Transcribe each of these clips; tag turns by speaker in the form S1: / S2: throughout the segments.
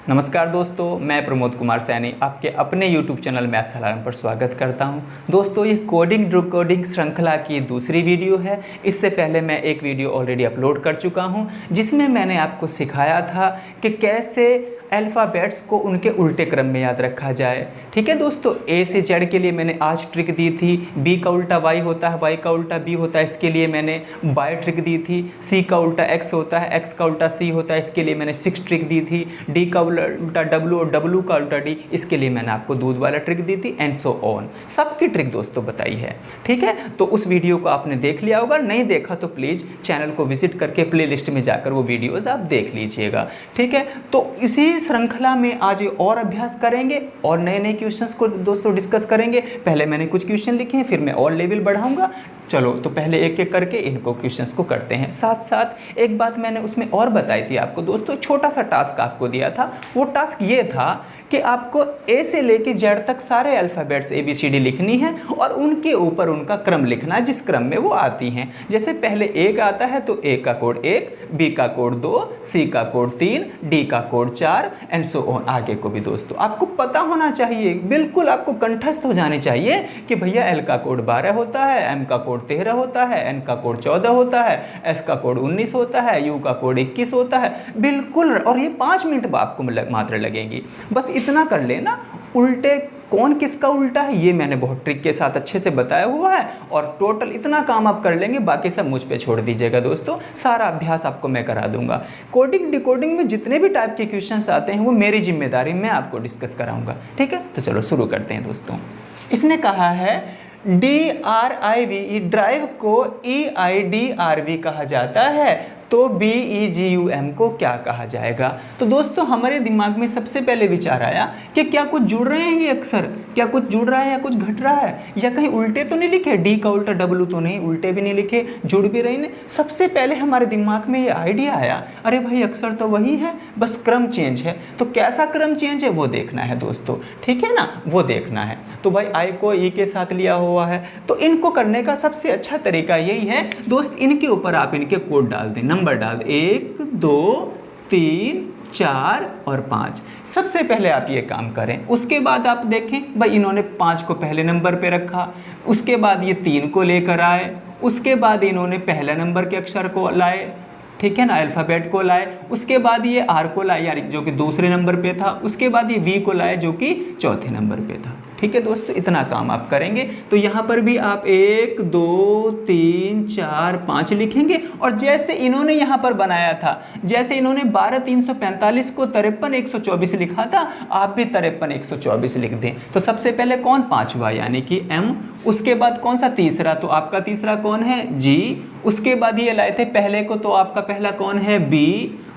S1: नमस्कार दोस्तों, मैं प्रमोद कुमार सैनी आपके अपने YouTube चैनल मैथ्स अलार्म पर स्वागत करता हूं। दोस्तों, ये कोडिंग डिकोडिंग श्रृंखला की दूसरी वीडियो है। इससे पहले मैं एक वीडियो ऑलरेडी अपलोड कर चुका हूं, जिसमें मैंने आपको सिखाया था कि कैसे अल्फ़ाबेट्स को उनके उल्टे क्रम में याद रखा जाए। ठीक है दोस्तों, ए से जेड के लिए मैंने आज ट्रिक दी थी, बी का उल्टा वाई होता है, वाई का उल्टा बी होता है, इसके लिए मैंने बाय ट्रिक दी थी, सी का उल्टा एक्स होता है, एक्स का उल्टा सी होता है, इसके लिए मैंने 6 ट्रिक दी थी, डी का उल्टा डब्लू और डब्लू का उल्टा डी, इसके लिए मैंने आपको दूध वाला ट्रिक दी थी, एंड सो ऑन। सबकी ट्रिक दोस्तों बताई है। ठीक है, तो उस वीडियो को आपने देख लिया होगा, नहीं देखा तो प्लीज़ चैनल को विजिट करके प्लेलिस्ट में जाकर वो वीडियोज़ आप देख लीजिएगा। ठीक है, तो इसी श्रृंखला में आज और अभ्यास करेंगे और नए नए क्वेश्चंस को दोस्तों डिस्कस करेंगे। पहले मैंने कुछ क्वेश्चन लिखे हैं, फिर मैं और लेवल बढ़ाऊंगा। चलो तो पहले एक एक करके इनको क्वेश्चंस को करते हैं। साथ साथ एक बात मैंने उसमें और बताई थी आपको दोस्तों, छोटा सा टास्क आपको दिया था। वो टास्क ये था कि आपको ए से लेकर जेड तक सारे अल्फ़ाबेट्स ABCD लिखनी है और उनके ऊपर उनका क्रम लिखना है जिस क्रम में वो आती हैं। जैसे पहले ए का आता है तो ए का कोड 1, बी का कोड 2, सी का कोड 3, डी का कोड 4 एंड सो ऑन। आगे को भी दोस्तों आपको पता होना चाहिए, बिल्कुल आपको कंठस्थ हो जाने चाहिए कि भैया एल का कोड 12 होता है, एम का कोड 13 होता है, एन का कोड 14 होता है, एस का कोड 19 होता है, यू का कोड 21 होता है। बिल्कुल, और ये 5 मिनट आपको मात्र लगेंगी। बस इतना कर लेना। उल्टे कौन किसका उल्टा है ये मैंने बहुत ट्रिक के साथ अच्छे से बताया हुआ है, और टोटल इतना काम आप कर लेंगे, बाकी सब मुझ पे छोड़ दीजिएगा दोस्तों। सारा अभ्यास आपको मैं करा दूंगा। कोडिंग डिकोडिंग में जितने भी टाइप के क्वेश्चंस आते हैं वो मेरी जिम्मेदारी, मैं आपको डिस्कस कराऊंगा। ठीक है, तो चलो शुरू करते हैं दोस्तों। इसने कहा है DRIV, ड्राइव को EIDRV कहा जाता है, तो BEGUM को क्या कहा जाएगा? तो दोस्तों हमारे दिमाग में सबसे पहले विचार आया कि क्या कुछ जुड़ रहे हैं ये अक्षर, क्या कुछ जुड़ रहा है या कुछ घट रहा है, या कहीं उल्टे तो नहीं लिखे, डी का उल्टा डब्लू तो नहीं, उल्टे भी नहीं लिखे, जुड़ भी रहे नहीं। सबसे पहले हमारे दिमाग में ये आइडिया आया, अरे भाई अक्षर तो वही है, बस क्रम चेंज है। तो कैसा क्रम चेंज है वो देखना है दोस्तों। ठीक है ना, वो देखना है। तो भाई आई को ई के साथ लिया हुआ है, तो इनको करने का सबसे अच्छा तरीका यही है दोस्त, इनके ऊपर आप इनके कोड डाल दें, नंबर डाल दें, 1 2 3 4 और 5। सबसे पहले आप ये काम करें। उसके बाद आप देखें भाई इन्होंने 5 को पहले नंबर पे रखा, उसके बाद ये 3 को लेकर आए, उसके बाद इन्होंने पहले नंबर के अक्षर को लाए, ठीक है ना, अल्फ़ाबेट को लाए, उसके बाद ये आर को लाए यानी जो कि दूसरे नंबर पे था, उसके बाद ये वी को लाए जो कि चौथे नंबर पे था। ठीक है दोस्तों, इतना काम आप करेंगे। तो यहाँ पर भी आप 1 2 3 4 5 लिखेंगे, और जैसे इन्होंने यहाँ पर बनाया था, जैसे इन्होंने 12 345 को 53 124 लिखा था, आप भी 53 124 लिख दें। तो सबसे पहले कौन, पांचवा यानी कि M, उसके बाद कौन सा तीसरा, तो आपका तीसरा कौन है G, उसके बाद ये लाए थे पहले को, तो आपका पहला कौन है B,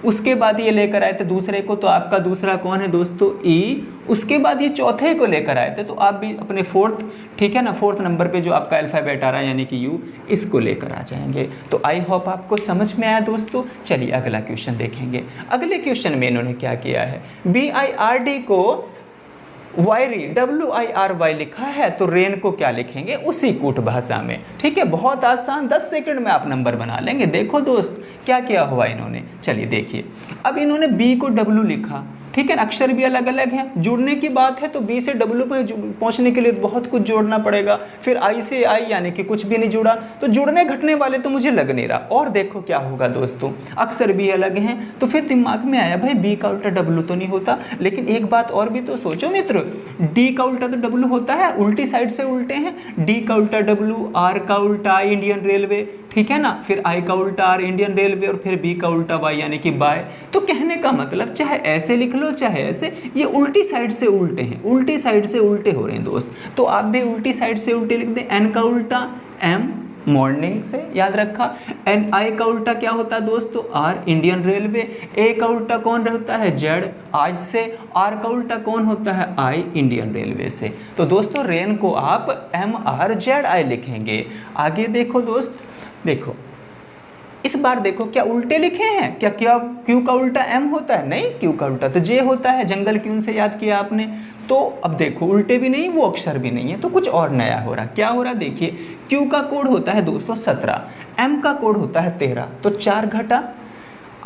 S1: उसके बाद ये लेकर आए थे दूसरे को, तो आपका दूसरा कौन है दोस्तों E, उसके बाद ये चौथे को लेकर आए थे, तो आप भी अपने फोर्थ, ठीक है ना, फोर्थ नंबर पे जो आपका अल्फ़ाबेट आ रहा है यानी कि U, इसको लेकर आ जाएंगे। तो आई होप आपको समझ में आया दोस्तों। चलिए अगला क्वेश्चन देखेंगे। अगले क्वेश्चन में इन्होंने क्या किया है, BIRD को वायरी WIRY लिखा है, तो रेन को क्या लिखेंगे उसी कूट भाषा में। ठीक है, बहुत आसान, 10 सेकंड में आप नंबर बना लेंगे। देखो दोस्त क्या किया हुआ इन्होंने, चलिए देखिए। अब इन्होंने B को W लिखा, ठीक है ना, अक्षर भी अलग अलग हैं। जुड़ने की बात है तो B से W पे पहुंचने के लिए बहुत कुछ जोड़ना पड़ेगा, फिर I से I यानी कि कुछ भी नहीं जुड़ा, तो जुड़ने घटने वाले तो मुझे लग नहीं रहा। और देखो क्या होगा दोस्तों, अक्षर भी अलग हैं, तो फिर दिमाग में आया भाई B का उल्टा W तो नहीं होता। लेकिन एक बात और भी तो सोचो मित्र, D का उल्टा तो W होता है, उल्टी साइड से उल्टे हैं, D का उल्टा W, R का उल्टा I इंडियन रेलवे, ठीक है ना, फिर I का उल्टा R इंडियन रेलवे, और फिर B का उल्टा Y यानी कि बाय। तो कहने का मतलब चाहे ऐसे लिख लो चाहे ऐसे, ये उल्टी साइड से उल्टे हैं, उल्टी साइड से उल्टे हो रहे हैं दोस्त। तो आप भी उल्टी साइड से उल्टे लिख दें। N का उल्टा M, मॉर्निंग से याद रखा। एन आई का उल्टा क्या होता है दोस्तों, R इंडियन रेलवे। A का उल्टा कौन रहता है, Z आज से। R का उल्टा कौन होता है, I इंडियन रेलवे से। तो दोस्तों रेन को आप MRZI लिखेंगे। आगे देखो दोस्त, देखो इस बार देखो क्या उल्टे लिखे हैं, क्या क्या Q का उल्टा M होता है, नहीं, Q का उल्टा तो J होता है, जंगल क्यून से याद किया आपने। तो अब देखो उल्टे भी नहीं, वो अक्षर भी नहीं है, तो कुछ और नया हो रहा। क्या हो रहा देखिए, Q का कोड होता है दोस्तों 17, M का कोड होता है 13, तो 4 घटा।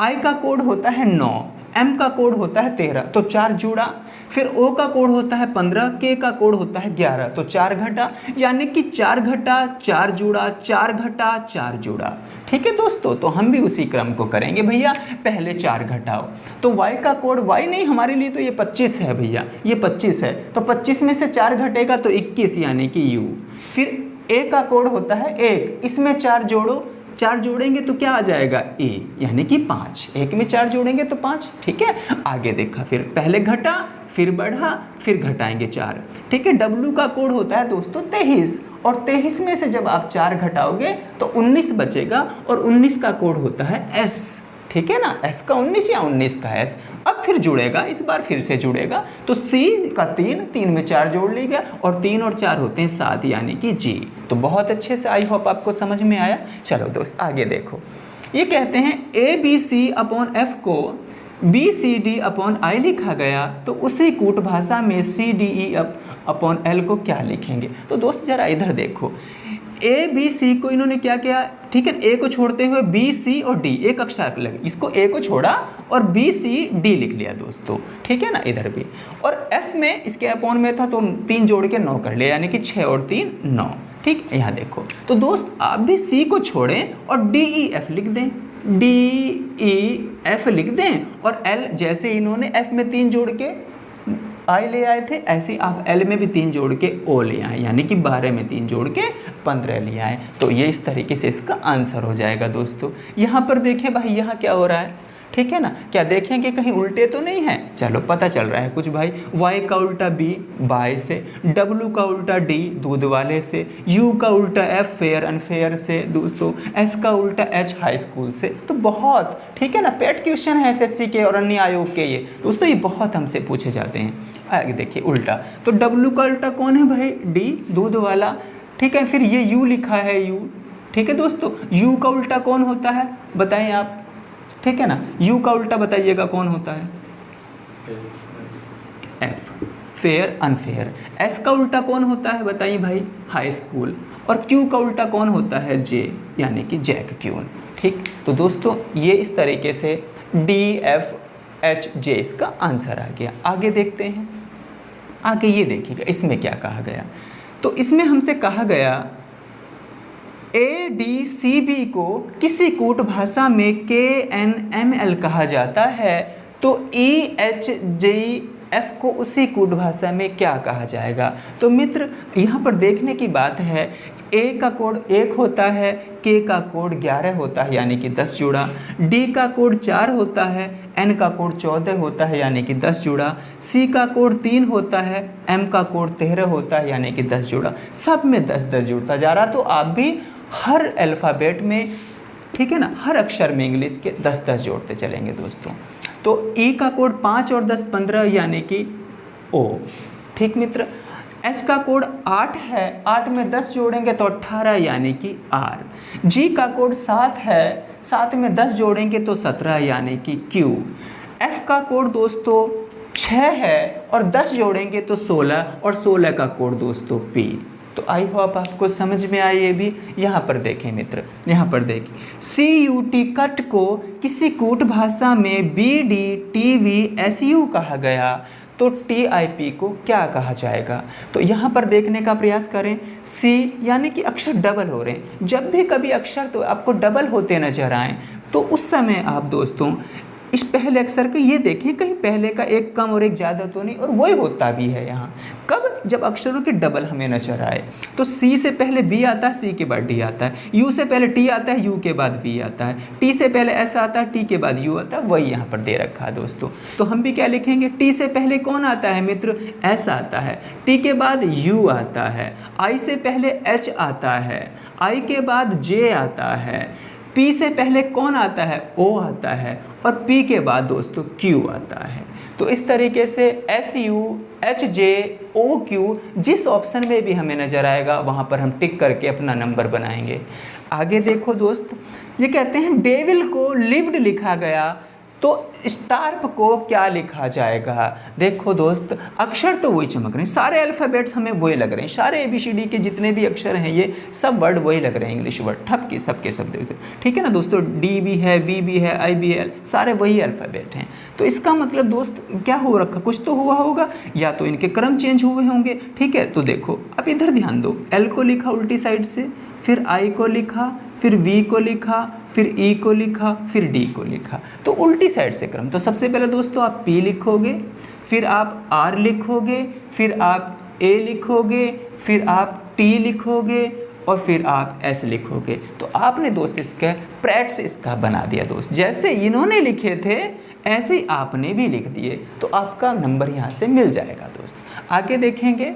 S1: I का कोड होता है 9, M का कोड होता है 13 तो 4 जुड़ा, फिर O का कोड होता है 15, K का कोड होता है 11 तो 4 घटा, यानी कि 4 घटा 4 जुड़ा, 4 घटा 4 जुड़ा। ठीक है दोस्तों, तो हम भी उसी क्रम को करेंगे भैया, पहले 4 घटाओ। तो Y का कोड, Y नहीं हमारे लिए तो ये 25 है भैया, ये 25 है, तो 25 में से 4 घटेगा तो 21 यानी कि U। फिर A का कोड होता है 1, इसमें 4 जोड़ो, 4 जोड़ेंगे तो क्या आ जाएगा A यानी कि 5, 1 में 4 जोड़ेंगे तो 5। ठीक है, आगे देखा, फिर पहले घटा फिर बढ़ा फिर घटाएंगे 4। ठीक है, W का कोड होता है दोस्तों 23, और 23 में से जब आप 4 घटाओगे तो 19 बचेगा, और 19 का कोड होता है S। ठीक है ना, S का 19 या 19 का S। अब फिर जुड़ेगा, इस बार फिर से जुड़ेगा, तो C का 3, 3 में 4 जोड़ लीजिए, और 3 और 4 होते हैं 7 यानी कि G। तो बहुत अच्छे से, आई होप आपको समझ में आया। चलो दोस्त आगे देखो, ये कहते हैं ABC/F को BCD/I लिखा गया, तो उसी कूट भाषा में CDE/L को क्या लिखेंगे। तो दोस्त जरा इधर देखो, ABC को इन्होंने क्या किया, ठीक है, A को छोड़ते हुए BC और D, एक अक्षर लगे, इसको A को छोड़ा और BCD लिख लिया दोस्तों। ठीक है ना, इधर भी। और F में इसके अपॉन में था तो 3 जोड़ के 9 कर लिया, यानी कि 6 और 3 9। ठीक, यहाँ देखो, तो दोस्त आप भी C को छोड़ें और DEF लिख दें, DEF लिख दें, और L जैसे इन्होंने F में 3 जोड़ के I ले आए थे, ऐसे ही आप L में भी 3 जोड़ के O ले आए, यानी कि 12 में 3 जोड़ के 15 ले आए। तो ये इस तरीके से इसका आंसर हो जाएगा दोस्तों। यहाँ पर देखें भाई, यहाँ क्या हो रहा है, ठीक है ना, क्या देखें कि कहीं उल्टे तो नहीं है। चलो पता चल रहा है कुछ भाई, Y का उल्टा B बाय से, W का उल्टा D दूध वाले से, U का उल्टा F फेयर अनफेयर से दोस्तों, S का उल्टा H हाई स्कूल से। तो बहुत, ठीक है ना, पेट क्वेश्चन है SSC के और अन्य आयोग के ये दोस्तों, ये बहुत हमसे पूछे जाते हैं। आगे देखिए उल्टा, तो W का उल्टा कौन है भाई, D दूध वाला। ठीक है, फिर ये U लिखा है U। ठीक है दोस्तों, U का उल्टा कौन होता है बताएं आप, ठीक है ना, U का उल्टा बताइएगा कौन होता है, F फेयर अनफेयर। S का उल्टा कौन होता है बताइए भाई, हाई स्कूल। और Q का उल्टा कौन होता है, J यानी कि जैक क्यून। ठीक, तो दोस्तों ये इस तरीके से DFH J इसका आंसर आ गया। आगे देखते हैं, आगे ये देखिएगा इसमें क्या कहा गया। तो इसमें हमसे कहा गया ADCB को किसी कूट भाषा में KNML कहा जाता है, तो EHJF को उसी कूट भाषा में क्या कहा जाएगा। तो मित्र यहाँ पर देखने की बात है, A का कोड 1 होता है, K का कोड 11 होता है यानी कि 10 जुड़ा, D का कोड 4 होता है, N का कोड 14 होता है यानी कि 10 जुड़ा, C का कोड 3 होता है, M का कोड 13 होता है यानी कि 10 जुड़ा। सब में 10-10 जुड़ता जा रहा। तो आप भी हर अल्फ़ाबेट में, ठीक है ना, हर अक्षर में इंग्लिश के 10-10 जोड़ते चलेंगे दोस्तों। तो E का कोड 5 और 10 15 यानी कि O। ठीक मित्र, H का कोड 8 है, 8 में 10 जोड़ेंगे तो 18 यानी कि R। G का कोड 7 है, 7 में 10 जोड़ेंगे तो 17 यानी कि Q। F का कोड दोस्तों 6 है और 10 जोड़ेंगे तो 16, और 16 का कोड दोस्तों P। तो आई होप आपको समझ में आई ये भी। यहाँ पर देखें मित्र, यहाँ पर देखिए, CUT कट को किसी कूट भाषा में BDTVSU कहा गया, तो TIP को क्या कहा जाएगा। तो यहाँ पर देखने का प्रयास करें, C यानी कि अक्षर डबल हो रहे हैं। जब भी कभी अक्षर तो आपको डबल होते नजर आएँ तो उस समय आप दोस्तों इस पहले अक्षर को ये देखें, कहीं पहले का एक कम और एक ज़्यादा तो नहीं, और वही होता भी है यहाँ। कब, जब अक्षरों के डबल हमें नजर आए। तो C से पहले B आता है, C के बाद D आता है, U से पहले T आता है, U के बाद V आता है, T से पहले S आता है, T के बाद U आता है, वही यहाँ पर दे रखा है दोस्तों। तो हम भी क्या लिखेंगे, T से पहले कौन आता है मित्र, S आता है, T के बाद U आता है, I से पहले H आता है, I के बाद J आता है, P से पहले कौन आता है, O आता है, और P के बाद दोस्तों Q आता है। तो इस तरीके से SU HJ OQ जिस ऑप्शन में भी हमें नज़र आएगा वहाँ पर हम टिक करके अपना नंबर बनाएंगे। आगे देखो दोस्त, ये कहते हैं डेविल को लिव्ड लिखा गया, तो स्टार्प को क्या लिखा जाएगा? देखो दोस्त, अक्षर तो वही चमक रहे हैं, सारे अल्फ़ाबेट्स हमें वही लग रहे हैं, सारे ABCD के जितने भी अक्षर हैं ये सब वर्ड वही लग रहे हैं, इंग्लिश वर्ड ठप के सबके सब देखते, ठीक है ना दोस्तों। D भी है, V भी है, I भी है, सारे वही अल्फ़ाबेट हैं। तो इसका मतलब दोस्त क्या हो रखा, कुछ तो हुआ होगा, या तो इनके क्रम चेंज हुए होंगे, ठीक है। तो देखो अब इधर ध्यान दो, L को लिखा उल्टी साइड से, फिर I को लिखा, फिर V को लिखा, फिर E को लिखा, फिर D को लिखा, तो उल्टी साइड से क्रम। तो सबसे पहले दोस्तों आप P लिखोगे, फिर आप R लिखोगे, फिर आप A लिखोगे, फिर आप T लिखोगे और फिर आप S लिखोगे। तो आपने दोस्त इसका प्रैट्स इसका बना दिया दोस्त, जैसे इन्होंने लिखे थे ऐसे ही आपने भी लिख दिए, तो आपका नंबर यहाँ से मिल जाएगा दोस्त। आगे देखेंगे,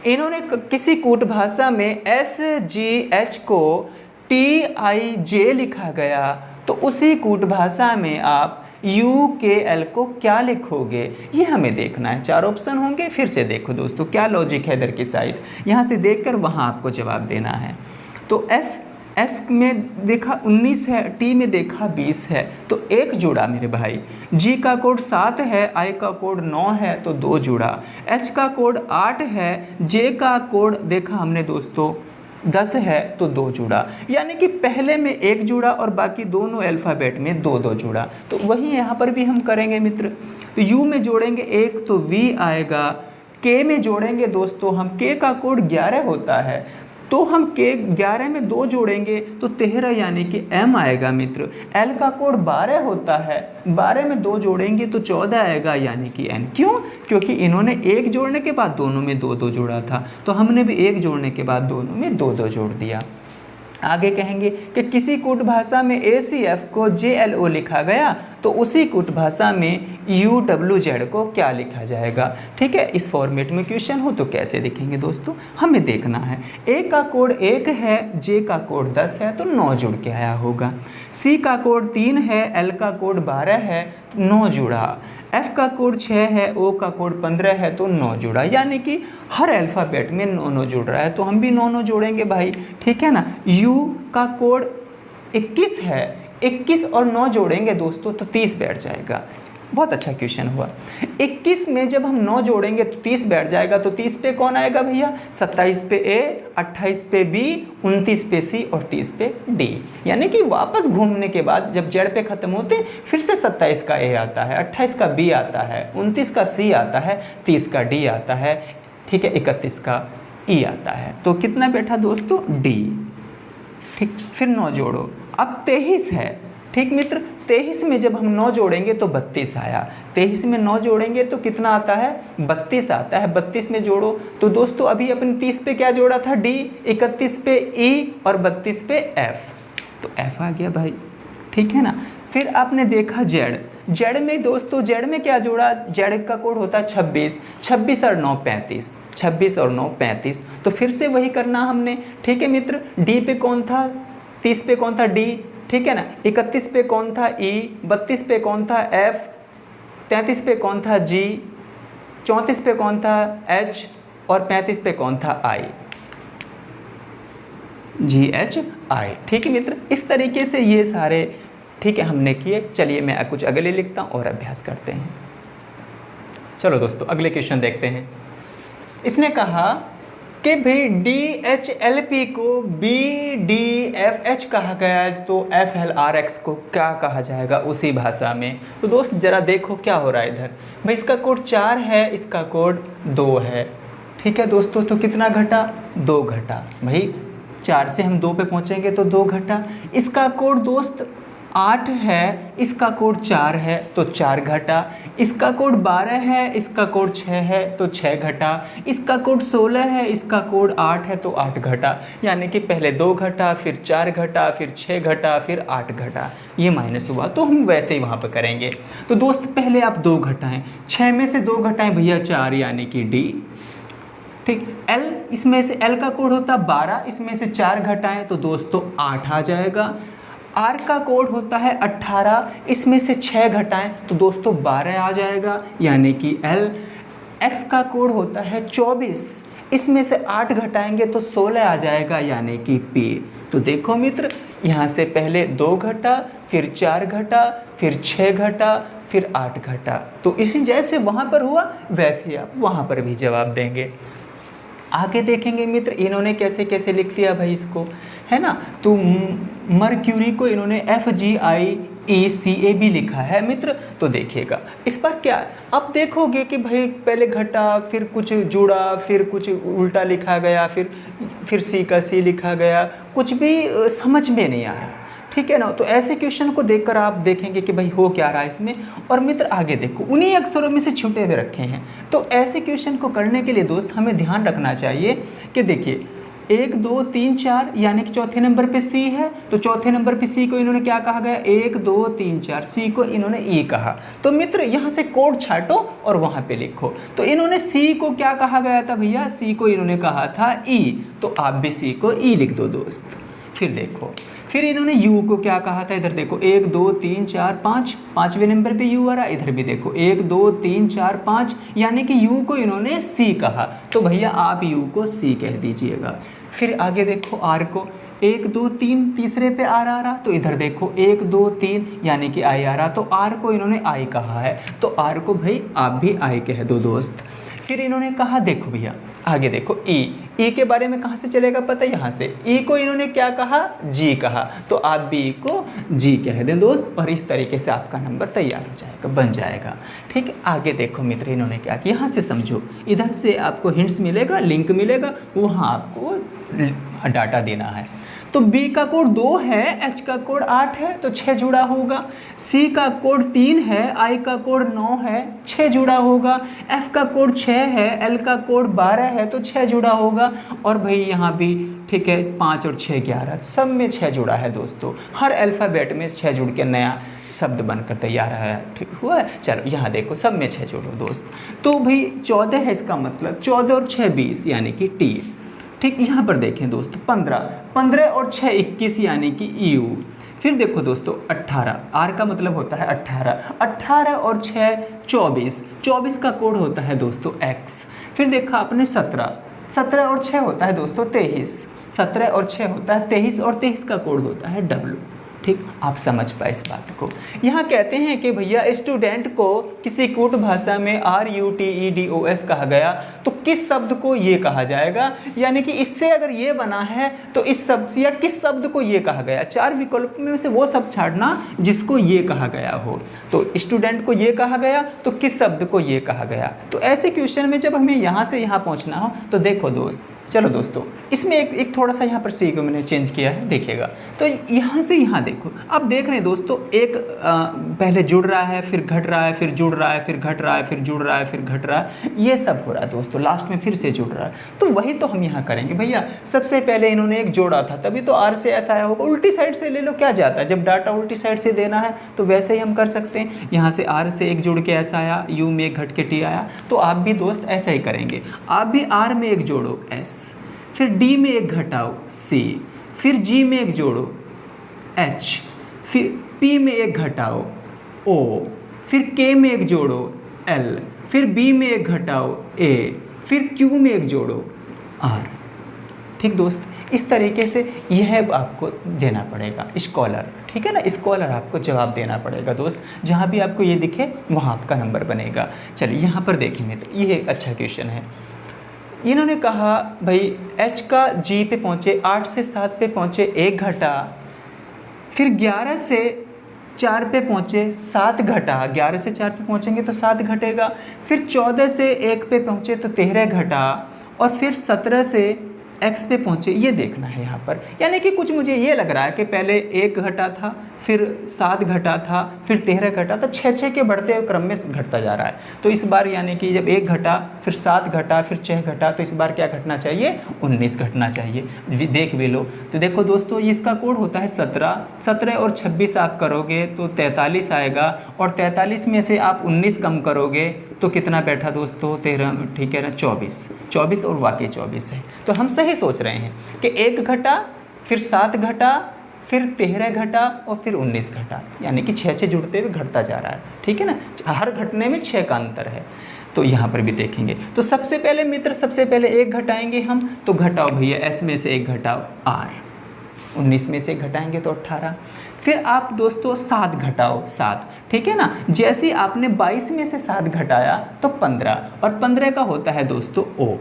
S1: इन्होंने किसी कूट भाषा में SGH को TIJ लिखा गया, तो उसी कूट भाषा में आप UKL को क्या लिखोगे, ये हमें देखना है। 4 ऑप्शन होंगे, फिर से देखो दोस्तों क्या लॉजिक है इधर की साइड, यहाँ से देखकर वहाँ आपको जवाब देना है। तो S में देखा 19 है, T में देखा 20 है, तो 1 जुड़ा मेरे भाई। G का कोड 7 है, I का कोड 9 है, तो 2 जुड़ा। H का कोड 8 है, J का कोड देखा हमने दोस्तों 10 है, तो 2 जुड़ा। यानी कि पहले में 1 जुड़ा और बाकी दोनों अल्फ़ाबेट में 2 जुड़ा। तो वही यहाँ पर भी हम करेंगे मित्र। तो U में जोड़ेंगे 1 तो V आएगा, K में जोड़ेंगे दोस्तों हम, K का कोड 11 होता है, तो हम K 11 में 2 जोड़ेंगे तो 13 यानी कि M आएगा मित्र। L का कोड 12 होता है, 12 में 2 जोड़ेंगे तो 14 आएगा यानी कि N। क्यों? क्योंकि इन्होंने 1 जोड़ने के बाद दोनों में 2 जोड़ा था, तो हमने भी 1 जोड़ने के बाद दोनों में 2 जोड़ दिया। आगे कहेंगे कि किसी कूट भाषा में ACF को JLO लिखा गया, तो उसी कूट भाषा में UWZ को क्या लिखा जाएगा, ठीक है। इस फॉर्मेट में क्वेश्चन हो तो कैसे लिखेंगे दोस्तों, हमें देखना है। A का कोड 1 है, J का कोड 10 है, तो 9 जुड़ के आया होगा। C का कोड 3 है, L का कोड 12 है, 9 जुड़ा। F का कोड 6 है, O का कोड 15 है, तो 9 जुड़ा। यानी कि हर अल्फ़ाबेट में 9 जुड़ रहा है, तो हम भी 9 जोड़ेंगे भाई, ठीक है ना। U का कोड 21 है, 21 और 9 जोड़ेंगे दोस्तों तो 30 बैठ जाएगा। बहुत अच्छा क्वेश्चन हुआ। 21 में जब हम 9 जोड़ेंगे तो 30 बैठ जाएगा, तो 30 पे कौन आएगा भैया, 27 पे A, 28 पे B, 29 पे C और 30 पे D। यानी कि वापस घूमने के बाद जब Z पे ख़त्म होते फिर से 27 का A आता है, 28 का B आता है, 29 का C आता है, 30 का D आता है, ठीक है, 31 का E आता है। तो कितना बैठा दोस्तों, D, ठीक। फिर 9 जोड़ो, अब 23 है, ठीक मित्र। 23 में जब हम 9 जोड़ेंगे तो 32 आया, 23 में 9 जोड़ेंगे तो कितना आता है, 32 आता है। 32 में जोड़ो, तो दोस्तों अभी अपन 30 पे क्या जोड़ा था, D, 31 पे E और 32 पे F, तो F आ गया भाई, ठीक है ना। फिर आपने देखा Z में दोस्तों, Z में क्या जोड़ा, Z का कोड होता है 26, 26 और 9 35, 26 और 9 35, तो फिर से वही करना हमने, ठीक है मित्र। D पे कौन था, 30 पे कौन था, D, ठीक है ना। 31 पे कौन था, E, 32 पे कौन था, F, 33 पे कौन था, G, 34 पे कौन था, H और 35 पे कौन था, I, GHI, ठीक है मित्र। इस तरीके से ये सारे, ठीक है, हमने किए। चलिए मैं कुछ अगले लिखता हूँ और अभ्यास करते हैं। चलो दोस्तों अगले क्वेश्चन देखते हैं। इसने कहा कि भाई DHLP को BDFH कहा गया है, तो FLRX को क्या कहा जाएगा उसी भाषा में। तो दोस्त ज़रा देखो क्या हो रहा है इधर, भाई इसका कोड 4 है, इसका कोड 2 है, ठीक है दोस्तों। तो कितना घटा, 2 घटा भाई, 4 से हम 2 पे पहुँचेंगे तो 2 घटा। इसका कोड दोस्त 8 है, इसका कोड 4 है, तो 4 घटा। इसका कोड 12 है, इसका कोड 6 है, तो 6 घटा। इसका कोड 16 है, इसका कोड 8 है, तो 8 घटा। यानी कि पहले 2 घटा, फिर 4 घटा, फिर 6 घटा, फिर 8 घटा, ये माइनस हुआ। तो हम वैसे ही वहाँ पर करेंगे। तो दोस्त पहले आप 2 घटाएं, 6 में से 2 घटाएं भैया 4, यानी कि D, ठीक। L, इसमें से L का कोड होता 12, इसमें से 4 घटाएं तो दोस्तों 8 आ जाएगा। R का कोड होता है 18, इसमें से 6 घटाएं तो दोस्तों 12 आ जाएगा, यानी कि L। X का कोड होता है 24, इसमें से 8 घटाएंगे तो 16 आ जाएगा, यानी कि P। तो देखो मित्र, यहाँ से पहले 2 घटा, फिर 4 घटा, फिर 6 घटा, फिर 8 घटा। तो इसी जैसे वहाँ पर हुआ वैसे आप वहाँ पर भी जवाब देंगे। आगे देखेंगे मित्र इन्होंने कैसे कैसे लिख दिया भाई इसको, है ना। तो मर्क्यूरी को इन्होंने FGIECA भी लिखा है मित्र। तो देखिएगा इस पर क्या, अब देखोगे कि भाई पहले घटा, फिर कुछ जुड़ा, फिर कुछ उल्टा लिखा गया, फिर C का C लिखा गया, कुछ भी समझ में नहीं आ रहा, ठीक है ना। तो ऐसे क्वेश्चन को देखकर आप देखेंगे कि भाई हो क्या रहा है इसमें। और मित्र आगे देखो उन्हीं अक्षरों में से छूटे हुए रखे हैं। तो ऐसे क्वेश्चन को करने के लिए दोस्त हमें ध्यान रखना चाहिए कि देखिए 1 2 3 4 यानी कि चौथे नंबर पे C है, तो चौथे नंबर पे C को इन्होंने क्या कहा गया, 1 2 3 4, C को इन्होंने E कहा। तो मित्र यहाँ से कोड छाटो और वहाँ पे लिखो। तो इन्होंने C को क्या कहा गया था भैया, C को इन्होंने कहा था E, तो आप भी C को E लिख दो दोस्त। फिर देखो फिर इन्होंने U को क्या कहा था, इधर देखो 1 2 3 4 5, पाँचवें नंबर पे U आ रहा, इधर भी देखो 1 2 3 4 5, यानी कि U को इन्होंने C कहा। तो भैया आप U को C कह दीजिएगा। फिर आगे देखो R को 1 2 3, तीसरे पे R आ रहा, तो इधर देखो 1 2 3 यानी कि I आ रहा, तो R को इन्होंने I कहा है, तो R को भाई आप भी I कह दो दोस्त। फिर इन्होंने कहा देखो भैया आगे देखो E के बारे में कहाँ से चलेगा पता है, यहाँ से। E को इन्होंने क्या कहा, G कहा, तो आप भी E को G कह दें दोस्त। और इस तरीके से आपका नंबर तैयार हो जाएगा, बन जाएगा, ठीक है। आगे देखो मित्र इन्होंने क्या किया, यहाँ से समझो, इधर से आपको हिंट्स मिलेगा, लिंक मिलेगा, वहाँ आपको डाटा देना है। तो B का कोड 2 है, H का कोड 8 है, तो 6 जुड़ा होगा। C का कोड 3 है, I का कोड 9 है, 6 जुड़ा होगा। F का कोड 6 है, L का कोड 12 है, तो 6 जुड़ा होगा। और भाई यहाँ भी ठीक है 5 और 6 11, सब में 6 जुड़ा है दोस्तों। हर अल्फ़ाबेट में 6 जुड़ के नया शब्द बनकर तैयार है, ठीक हुआ है। चलो यहाँ देखो सब में 6 जोड़ो दोस्त। तो भाई 14 है, इसका मतलब 14 और 6 20 यानी कि T, ठीक। यहाँ पर देखें दोस्तों 15 और 6 21 यानी कि EU। फिर देखो दोस्तों 18, R का मतलब होता है 18 और 6 24 का कोड होता है दोस्तों X। फिर देखा आपने 17 और 6 होता है दोस्तों 23, 17 और 6 होता है 23, और 23 का कोड होता है W, ठीक। आप समझ पाए इस बात को। यहाँ कहते हैं कि भैया स्टूडेंट को किसी कूट भाषा में RUTEDOS कहा गया, तो किस शब्द को ये कहा जाएगा, यानी कि इससे अगर ये बना है तो इस शब्द से या किस शब्द को ये कहा गया। 4 विकल्प में से वो शब्द छाड़ना जिसको ये कहा गया हो। तो स्टूडेंट को ये कहा गया तो किस शब्द को ये कहा गया। तो ऐसे क्वेश्चन में जब हमें यहाँ से यहाँ पहुँचना हो तो देखो दोस्त, चलो दोस्तों इसमें एक थोड़ा सा यहाँ पर C को मैंने चेंज किया है, देखिएगा। तो यहाँ से यहाँ देखो, अब देख रहे हैं दोस्तों एक पहले जुड़ रहा है, फिर घट रहा है, फिर जुड़ रहा है, फिर घट रहा है, फिर जुड़ रहा है, फिर घट रहा है, ये सब हो रहा है दोस्तों। लास्ट में फिर से जुड़ रहा है। तो वही तो हम यहाँ करेंगे भैया। सबसे पहले इन्होंने एक जोड़ा था, तभी तो R से ऐसा आया होगा। उल्टी साइड से ले लो, क्या जाता है, जब डाटा उल्टी साइड से देना है तो वैसे ही हम कर सकते हैं। यहाँ से R से एक जुड़ के ऐसा आया, U में एक घट के T आया, तो आप भी दोस्त ऐसा ही करेंगे। आप भी R में एक जोड़ो S, फिर D में एक घटाओ C, फिर G में एक जोड़ो H, फिर P में एक घटाओ O, फिर K में एक जोड़ो L, फिर B में एक घटाओ A, फिर Q में एक जोड़ो R, ठीक दोस्त। इस तरीके से यह आपको देना पड़ेगा स्कॉलर, ठीक है ना। स्कॉलर आपको जवाब देना पड़ेगा दोस्त। जहाँ भी आपको ये दिखे वहाँ आपका नंबर बनेगा। चलिए यहाँ पर देखेंगे तो ये एक अच्छा क्वेश्चन है। इन्होंने कहा भाई H का G पे पहुँचे, 8 से 7 पे पहुँचे 1 घटा, फिर 11 से 4 पे पहुँचे 7 घटा, 11 से 4 पे पहुँचेंगे तो 7 घटेगा, फिर 14 से 1 पे पहुँचे तो 13 घटा, और फिर 17 से X पे पहुँचे, ये देखना है यहाँ पर। यानी कि कुछ मुझे ये लग रहा है कि पहले 1 घटा था, फिर 7 घटा था, फिर 13 घटा, तो 6 के बढ़ते हुए क्रम में घटता जा रहा है। तो इस बार यानी कि जब 1 घटा, फिर 7 घटा, फिर 6 घटा, तो इस बार क्या घटना चाहिए, 19 घटना चाहिए। देख भी लो। तो देखो दोस्तों इसका कोड होता है 17 और 26 आप करोगे तो 43 आएगा, और 43 में से आप 19 कम करोगे तो कितना बैठा दोस्तों, 13, ठीक है ना, 24 और वाकई 24 है। तो हम सही सोच रहे हैं कि 1 घटा, फिर 7 घटा, फिर 13 घटा, और फिर 19 घटा, यानी कि 6 जुड़ते हुए घटता जा रहा है, ठीक है ना। हर घटने में 6 का अंतर है। तो यहाँ पर भी देखेंगे। तो सबसे पहले मित्र, सबसे पहले 1 घटाएंगे हम, तो घटाओ भैया S में से 1 घटाओ R, 19 में से 1 घटाएंगे तो 18, फिर आप दोस्तों 7 घटाओ 7, ठीक है ना। जैसे ही आपने 22 में से 7 घटाया तो 15, और 15 का होता है दोस्तों ओ,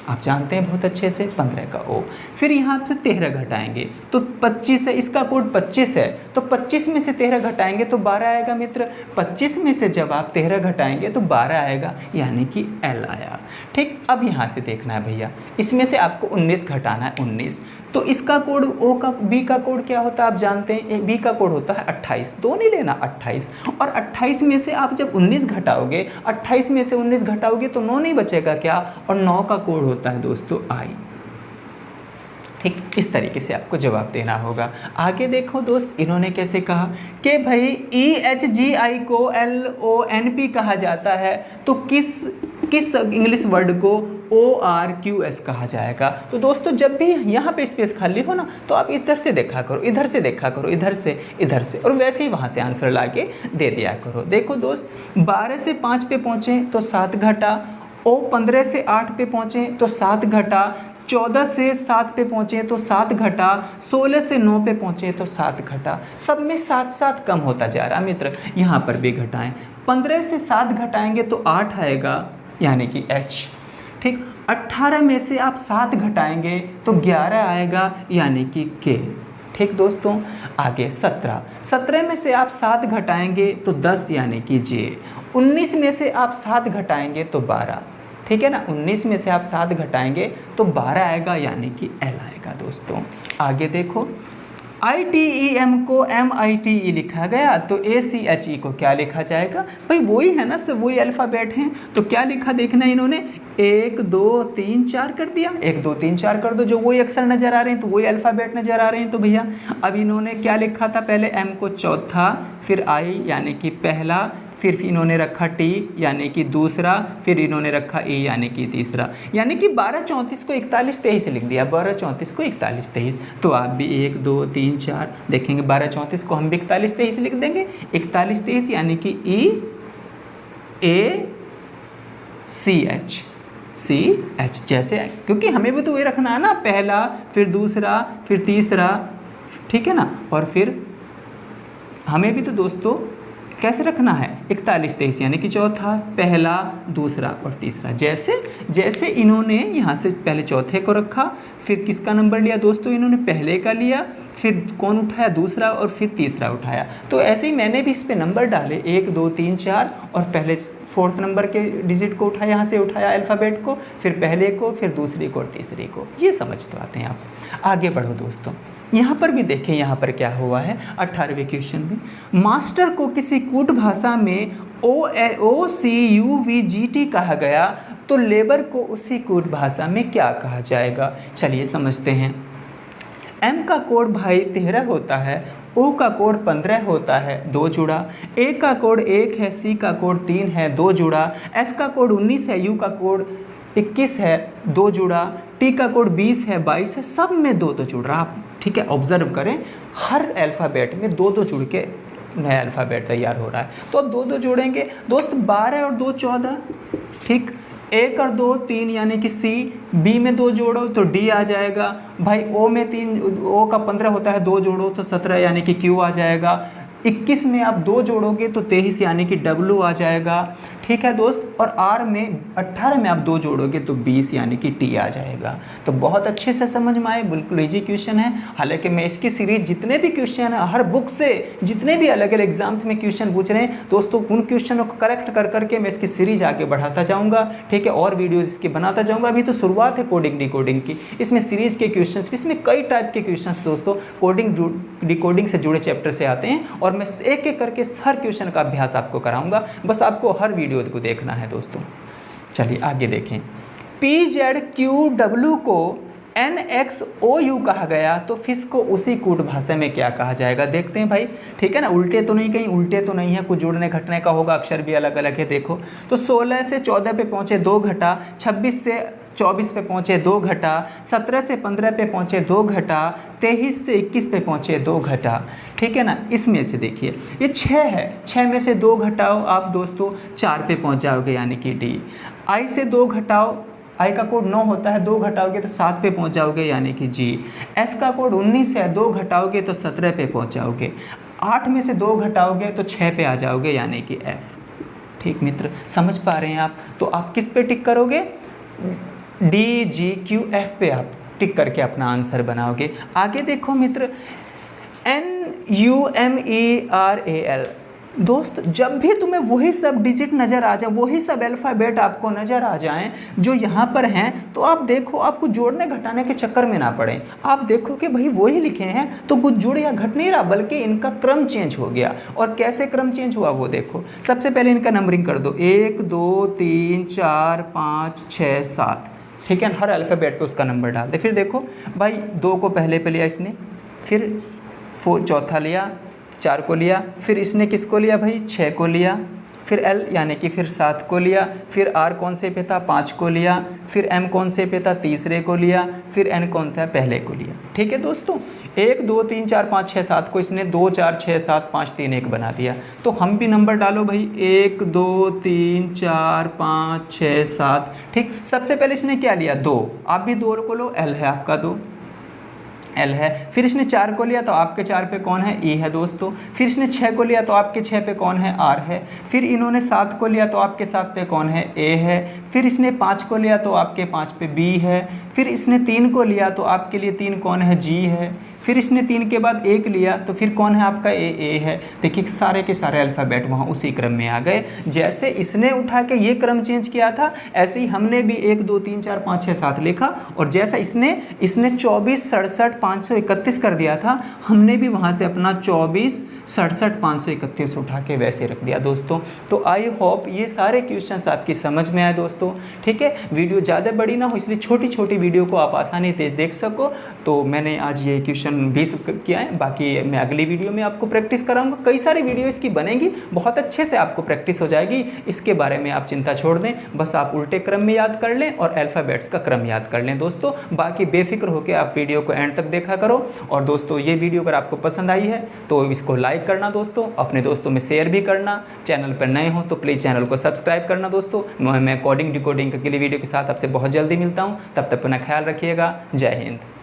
S1: आप जानते हैं बहुत अच्छे से 15 का ओ। फिर यहाँ से 13 घटाएंगे तो 25 है, इसका कोड 25 है, तो 25 में से 13 घटाएंगे तो 12 आएगा मित्र। 25 में से जब आप 13 घटाएंगे तो 12 आएगा, यानी कि एल आया। ठीक, अब यहाँ से देखना है भैया, इसमें से आपको 19 घटाना है, 19, तो इसका कोड ओ का, बी का कोड क्या होता है आप जानते हैं, बी का कोड होता है 28, 2 नहीं लेना 28, और 28 में से आप जब 19 घटाओगे, 28 में से 19 घटाओगे तो 9 नहीं बचेगा क्या, और 9 का कोड होता है दोस्तों आई। ठीक, इस तरीके से आपको जवाब देना होगा। आगे देखो दोस्त, इन्होंने कैसे कहा कि भाई EHGI को LONP कहा जाता है, तो किस इंग्लिश वर्ड को ORQS कहा जाएगा। तो दोस्तों जब भी यहाँ पे स्पेस खाली हो ना, तो आप इधर से देखा करो, इधर से देखा करो, इधर से, और वैसे ही वहाँ से आंसर लाके दे दिया करो। देखो दोस्त, 12 से 5 पे पहुँचे तो 7 घटा, ओ 15 से 8 पे पहुँचे तो 7 घटा, 14 से 7 पे पहुँचे तो 7 घटा, 16 से 9 पे पहुँचे तो 7 घटा, सब में 7 कम होता जा रहा मित्र। यहाँ पर भी घटाएं, 15 से 7 घटाएंगे तो 8 आएगा, यानी कि H। ठीक, 18 में से आप 7 घटाएंगे तो 11 आएगा, यानी कि K। ठीक दोस्तों, आगे 17 में से आप 7 घटाएंगे तो 10, यानी कि J। 19 में से आप 7 घटाएंगे तो 12, ठीक है ना, 19 में से आप 7 घटाएंगे तो 12 आएगा, यानी कि L आएगा। दोस्तों आगे देखो, ITEM को MITE लिखा गया, तो ACHE को क्या लिखा जाएगा, भाई वही है ना, सब वही अल्फ़ाबेट हैं, तो क्या लिखा देखना इन्होंने, 1 2 3 4 कर दिया, 1 2 3 4 कर दो, जो वही अक्षर नज़र आ रहे हैं तो वही अल्फ़ाबेट नज़र आ रहे हैं। तो भैया अब इन्होंने क्या लिखा था, पहले M को चौथा, फिर I यानी कि पहला, फिर इन्होंने रखा T यानी कि दूसरा, फिर इन्होंने रखा E यानी कि तीसरा, यानी कि 12 34 को 41 23 लिख दिया, 12 34 को 41 23। तो आप भी 1 2 3 4 देखेंगे, 12 34 को हम भी 41 23 लिख देंगे, 41 23 यानी कि EACH जैसे, क्योंकि हमें भी तो वही रखना है ना, पहला फिर दूसरा फिर तीसरा, ठीक है ना, और फिर हमें भी तो दोस्तों कैसे रखना है, 41 23 यानी कि चौथा, पहला, दूसरा और तीसरा। जैसे इन्होंने यहाँ से पहले चौथे को रखा, फिर किसका नंबर लिया दोस्तों, इन्होंने पहले का लिया, फिर कौन उठाया, दूसरा, और फिर तीसरा उठाया। तो ऐसे ही मैंने भी इस पे नंबर डाले 1 2 3 4, और पहले 4th नंबर के डिजिट को उठाया, यहाँ से उठाया अल्फ़ाबेट को, फिर पहले को, फिर दूसरे को और तीसरे को। ये समझ तो आते हैं आप। आगे बढ़ो दोस्तों, यहाँ पर भी देखें, यहाँ पर क्या हुआ है 18वें क्वेश्चन में, मास्टर को किसी कूट भाषा में OCUVGT कहा गया, तो लेबर को उसी कूट भाषा में क्या कहा जाएगा। चलिए समझते हैं। M का कोड भाई 13 होता है, O का कोड 15 होता है 2 जुड़ा, A का कोड 1 है, C का कोड 3 है 2 जुड़ा, S का कोड 19 है, U का कोड 21 है 2 जुड़ा, T का कोड 20 है 22 है, सब में 2 जुड़ रहा। आप ठीक है ऑब्जर्व करें, हर अल्फ़ाबेट में 2 जुड़ के नया अल्फ़ाबेट तैयार हो रहा है। तो अब 2 जोड़ेंगे दोस्त, 12 और 2 14, ठीक, 1 और 2 3 यानी कि C, B में 2 जोड़ो तो D आ जाएगा भाई, O में 3, O का 15 होता है, 2 जोड़ो तो 17 यानी कि Q आ जाएगा, 21 में आप 2 जोड़ोगे तो 23 यानी कि W आ जाएगा, ठीक है दोस्त, और R में 18 में आप 2 जोड़ोगे तो 20 यानी कि T आ जाएगा। तो बहुत अच्छे से समझ में आए, बिल्कुल इजी क्वेश्चन है। हालांकि मैं इसकी सीरीज जितने भी क्वेश्चन है, हर बुक से जितने भी अलग अलग एग्जाम्स में क्वेश्चन पूछ रहे हैं दोस्तों, उन क्वेश्चनों को करेक्ट कर करके मैं इसकी सीरीज आगे बढ़ाता जाऊँगा, ठीक है, और वीडियोज़ इसकी बनाता जाऊँगा। अभी तो शुरुआत है कोडिंग डिकोडिंग की, इसमें सीरीज के क्वेश्चन, इसमें कई टाइप के क्वेश्चन दोस्तों कोडिंग डिकोडिंग से जुड़े चैप्टर से आते हैं, और मैं एक एक करके हर क्वेश्चन का अभ्यास आपको कराऊंगा, बस आपको हर वीडियो को देखना है दोस्तों। चलिए आगे देखें, PZQW को NXOU कहा गया, तो फिश को उसी कूट भाषा में क्या कहा जाएगा। देखते हैं भाई, ठीक है ना, उल्टे तो नहीं, कहीं उल्टे तो नहीं है, कुछ जुड़ने घटने का होगा, अक्षर भी अलग अलग है। देखो तो 16 से 14 पे पहुँचे 2 घटा, 26 से 24 पे पहुँचे 2 घटा, 17 से 15 पे पहुँचे 2 घटा, 23 से 21 पे पहुँचे 2 घटा, ठीक है ना। इसमें से देखिए ये 6 है, 6 में से 2 घटाओ आप दोस्तों 4 पे पहुँच जाओगे, यानी कि D। I से 2 घटाओ, I का कोड 9 होता है, 2 घटाओगे तो 7 पे पहुँच जाओगे, यानी कि G। S का कोड 19 है, 2 घटाओगे तो 17 पे पहुँच जाओगे। 8 में से 2 घटाओगे तो 6 पे आ जाओगे, यानी कि F। ठीक मित्र, समझ पा रहे हैं आप? तो आप किस पे टिक करोगे? DGQF पे आप टिक करके अपना आंसर बनाओगे। आगे देखो मित्र, NUMERAL। दोस्त, जब भी तुम्हें वही सब डिजिट नज़र आ जाए, वही सब अल्फ़ाबेट आपको नज़र आ जाएं जो यहाँ पर हैं, तो आप देखो, आपको जोड़ने घटाने के चक्कर में ना पड़े। आप देखो कि भाई वही लिखे हैं तो कुछ जुड़ या घट नहीं रहा, बल्कि इनका क्रम चेंज हो गया। और कैसे क्रम चेंज हुआ वो देखो। सबसे पहले इनका नंबरिंग कर दो, 1 2 3 4 5 6 7। ठीक है, हर अल्फ़ाबेट पे उसका नंबर डाल दे। फिर देखो भाई, 2 को पहले पे लिया इसने, फिर 4 चौथा लिया, 4 को लिया, फिर इसने किसको लिया भाई? 6 को लिया, फिर L यानी कि फिर 7 को लिया, फिर R कौन से पे था? 5 को लिया, फिर M कौन से पे था? तीसरे को लिया, फिर N कौन था? पहले को लिया। ठीक है दोस्तों, 1 2 3 4 5 6 7 को इसने 2 4 6 7 5 3 1 बना दिया। तो हम भी नंबर डालो भाई, 1 2 3 4 5 6 7। ठीक, सबसे पहले इसने क्या लिया? 2। आप भी 2 को लो, L है आपका 2, L है। फिर इसने 4 को लिया तो आपके 4 पे कौन है? E है दोस्तों। फिर इसने 6 को लिया तो आपके 6 पे कौन है? R है। फिर इन्होंने 7 को लिया तो आपके 7 पे कौन है? A है। फिर इसने 5 को लिया तो आपके 5 पे B है। फिर इसने 3 को लिया तो आपके लिए 3 कौन है? G है। फिर इसने 3 के बाद 1 लिया तो फिर कौन है आपका? A है। देखिए सारे के सारे अल्फ़ाबेट वहाँ उसी क्रम में आ गए। जैसे इसने उठा के ये क्रम चेंज किया था, ऐसे ही हमने भी 1 2 3 4 5 6 7 लिखा, और जैसा इसने 24 67 531 कर दिया था, हमने भी वहाँ से अपना 24 67 531 उठा के वैसे रख दिया दोस्तों। तो आई होप ये सारे क्वेश्चंस आपकी समझ में आए दोस्तों। ठीक है, वीडियो ज़्यादा बड़ी ना हो, इसलिए छोटी छोटी वीडियो को आप आसानी से देख सको। तो मैंने आज ये क्वेश्चन 20 किया है, बाकी मैं अगली वीडियो में आपको प्रैक्टिस कराऊंगा। कई सारी वीडियो इसकी बनेंगी, बहुत अच्छे से आपको प्रैक्टिस हो जाएगी। इसके बारे में आप चिंता छोड़ दें, बस आप उल्टे क्रम में याद कर लें और अल्फ़ाबेट्स का क्रम याद कर लें दोस्तों। बाकी बेफिक्र होकर आप वीडियो को एंड तक देखा करो। और दोस्तों, ये वीडियो अगर आपको पसंद आई है तो इसको लाइक करना दोस्तों, अपने दोस्तों में शेयर भी करना। चैनल पर नए हो तो प्लीज़ चैनल को सब्सक्राइब करना दोस्तों। मैं कोडिंग डिकोडिंग के लिए वीडियो के साथ आपसे बहुत जल्दी मिलता हूँ। तब तक अपना ख्याल रखिएगा। जय हिंद।